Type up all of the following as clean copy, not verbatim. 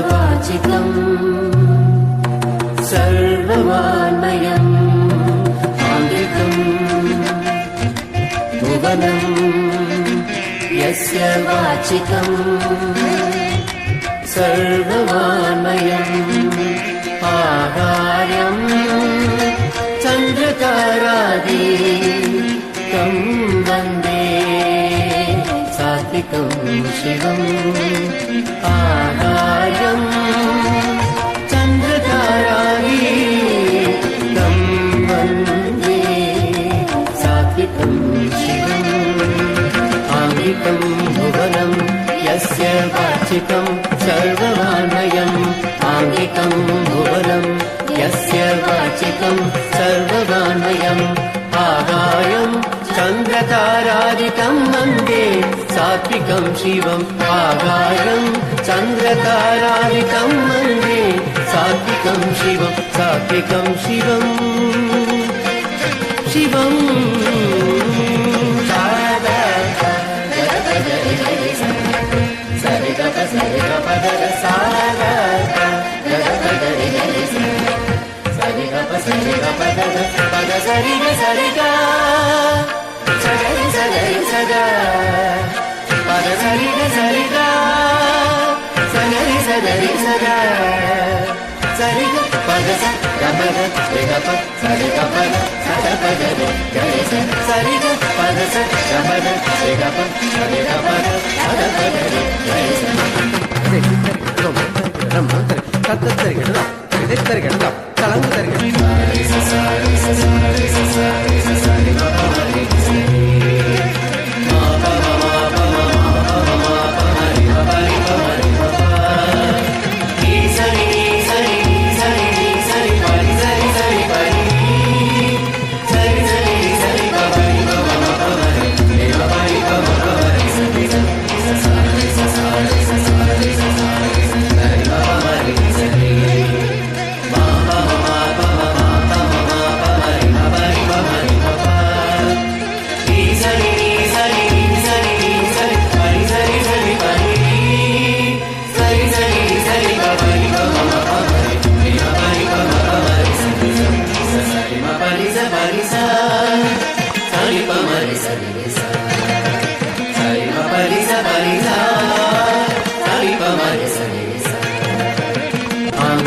वाचिकम् सर्ववान्मयम् आङ्गिकम् भुवनम् यस्य वाचिकम् सर्ववान्मयम् आहार्यम् चन्द्रतारादिकं वन्दे सात्विकं शिवम् आहार्यम् चन्द्रतारादिकं वन्दे सात्विकं शिवम् आङ्गिकं भुवनं यस्य वाचिकं सर्ववान्मयम् आङ्गिकं भुवनं यस्य वाचिकं सर्ववान्मयम् आहार्यं चन्द्रतारादिकं वन्दे सात्विकं शिवम् आहार्यं चन्द्रतारादिकं वन्दे सात्विकं शिवम् सात्विकं शिवम् शिवम्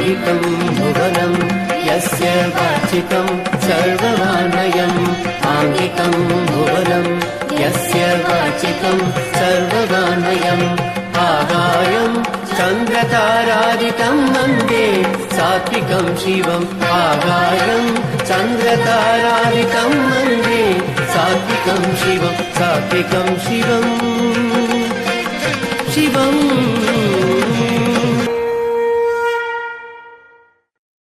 आङ्गिकं भुवनं यस्य वाचिकं सर्ववान्मयम् आङ्गिकं भुवनं यस्य वाचिकं सर्ववान्मयम् आहार्यं चन्द्रतारादिकं वन्दे सात्विकं शिवम् आहार्यं चन्द्रतारादिकं वन्दे सात्विकं शिवम् सात्विकं शिवम् शिवम्